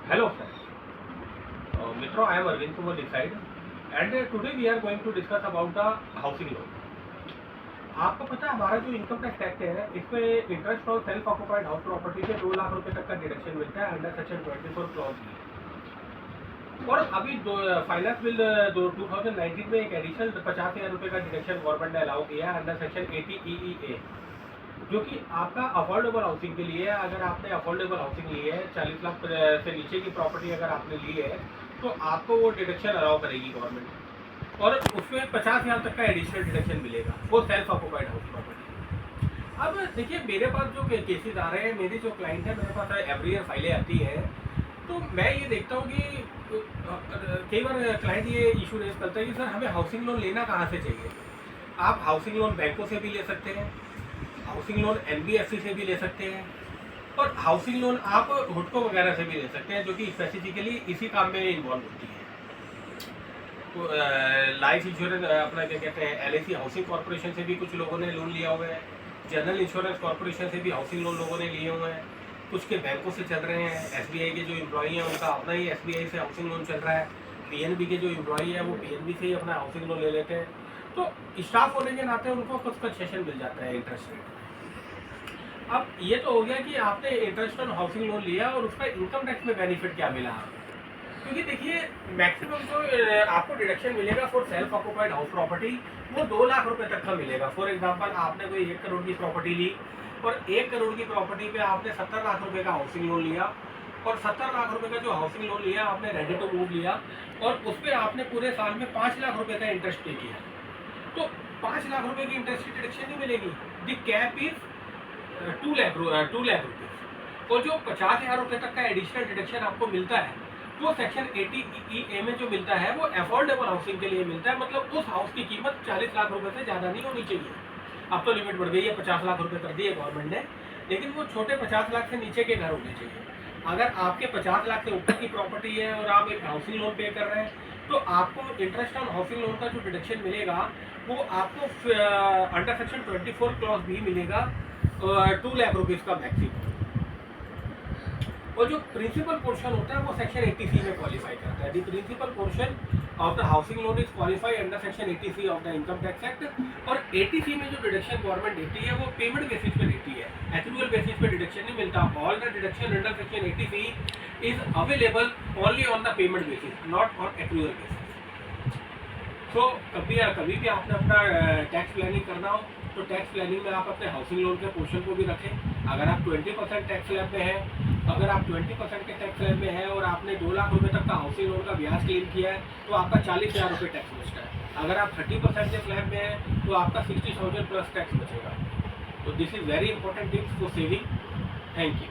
Hello friends, Mitro, I am Arvind Kumar this side and today we are going to discuss about the housing loan. आपको पता है हमारा जो income tax act है इसमें interest on self occupied house property से 2 लाख रुपए तक का डिडक्शन मिलता है अंडर सेक्शन 24 क्लॉज बी। और अभी फाइनेंस बिल 2019 में एक एडिशनल 50,000 रुपए का डिडक्शन गवर्नमेंट ने अलाउ किया है अंडर सेक्शन 80 EEA, जो कि आपका अफोर्डेबल हाउसिंग के लिए है। अगर आपने अफोर्डेबल हाउसिंग ली है, 40 लाख से नीचे की प्रॉपर्टी अगर आपने ली है तो आपको वो डिडक्शन अलाउ करेगी गवर्नमेंट, और उसमें 50,000 तक का एडिशनल डिडक्शन मिलेगा for self occupied house property. अब देखिए मेरे पास जो केसेस आ रहे हैं, मेरी जो क्लाइंट है मेरे पास एवरी ईयर फाइलें आती हैं, तो मैं ये देखता हूँ कि कई बार क्लाइंट ये इशू रेज करता है कि सर हमें हाउसिंग लोन लेना कहाँ से चाहिए। आप हाउसिंग लोन बैंकों से भी ले सकते हैं, हाउसिंग लोन NBFC से भी ले सकते हैं, और हाउसिंग लोन आप हुडको वगैरह से भी ले सकते हैं जो कि स्पेसिफिकली इसी काम में इन्वॉल्व होती है। तो लाइफ इंश्योरेंस अपना क्या कहते हैं LIC हाउसिंग कॉर्पोरेशन से भी कुछ लोगों ने लोन लिया हुआ है, जनरल इंश्योरेंस कॉर्पोरेशन से भी हाउसिंग लोन लोगों ने लिए हुए हैं, कुछ के बैंकों से चल रहे हैं। SBI के जो एम्प्लॉई हैं उनका अपना ही SBI से हाउसिंग लोन चल रहा है, PNB के जो एम्प्लॉई है वो PNB से ही अपना हाउसिंग लोन ले लेते हैं। तो स्टाफ होने के नाते उनको कुछ कंसेशन मिल जाता है इंटरेस्ट रेट। अब ये तो हो गया कि आपने इंटरेस्ट ऑन हाउसिंग लोन लिया और उसका इनकम टैक्स में बेनिफिट क्या मिला, क्योंकि देखिए मैक्सिमम जो आपको डिडक्शन मिलेगा for self occupied house property वो 2 लाख रुपए तक का मिलेगा। फॉर एग्जांपल आपने कोई 1 करोड़ की प्रॉपर्टी ली और 1 करोड़ की प्रॉपर्टी पे आपने 70 लाख रुपए का हाउसिंग लोन लिया, और 70 लाख रुपए का जो हाउसिंग लोन लिया आपने रेडी टू मूव लिया, और उस पर आपने पूरे साल में 5 लाख रुपए का इंटरेस्ट पे किया, तो 5 लाख रुपए की इंटरेस्ट की डिडक्शन नहीं मिलेगी। द कैप इज 2 लाख रुपये, और जो 50,000 रुपये तक का एडिशनल डिडक्शन आपको मिलता है वो सेक्शन 80 में जो मिलता है वो अफोर्डेबल हाउसिंग के लिए मिलता है। मतलब उस हाउस की कीमत 40 लाख रुपए से ज़्यादा नहीं होनी चाहिए। अब तो लिमिट बढ़ गई है, 50 लाख रुपए कर दी है गवर्नमेंट ने, लेकिन वो छोटे 50 लाख से नीचे के घर होने चाहिए। अगर आपके 50 लाख से ऊपर की प्रॉपर्टी है और आप एक हाउसिंग लोन पे कर रहे हैं तो आपको इंटरेस्ट ऑन हाउसिंग लोन का जो डिडक्शन मिलेगा वो आपको अंडर सेक्शन 24 क्लॉज बी मिलेगा 2 लाख रुपीज़ का मैक्सिमम। और जो प्रिंसिपल पोर्शन होता है वो सेक्शन 80C में क्वालिफाई करता है। The principal portion of the housing loan is qualify under section 80C of the income tax act. और 80C में जो डिडक्शन गवर्नमेंट देती है वो पेमेंट बेसिस पे देती है, एक्रूअल बेसिस पे डिडक्शन नहीं मिलता। All the deduction under section 80C is available only on the payment basis, not on accrual basis. तो कभी भी आपने अपना टैक्स प्लानिंग करना हो तो टैक्स प्लानिंग में आप अपने हाउसिंग लोन के पोर्शन को भी रखें। अगर आप 20% टैक्स स्लैब में हैं, अगर आप 20% के टैक्स स्लैब में हैं और आपने 2 लाख रुपए तक का हाउसिंग लोन का ब्याज क्लेम किया है तो आपका 40,000 रुपये टैक्स बचता है। अगर आप 30% के स्लैब में हैं तो आपका 60,000 प्लस टैक्स बचेगा। तो this is very important tips for saving. Thank you.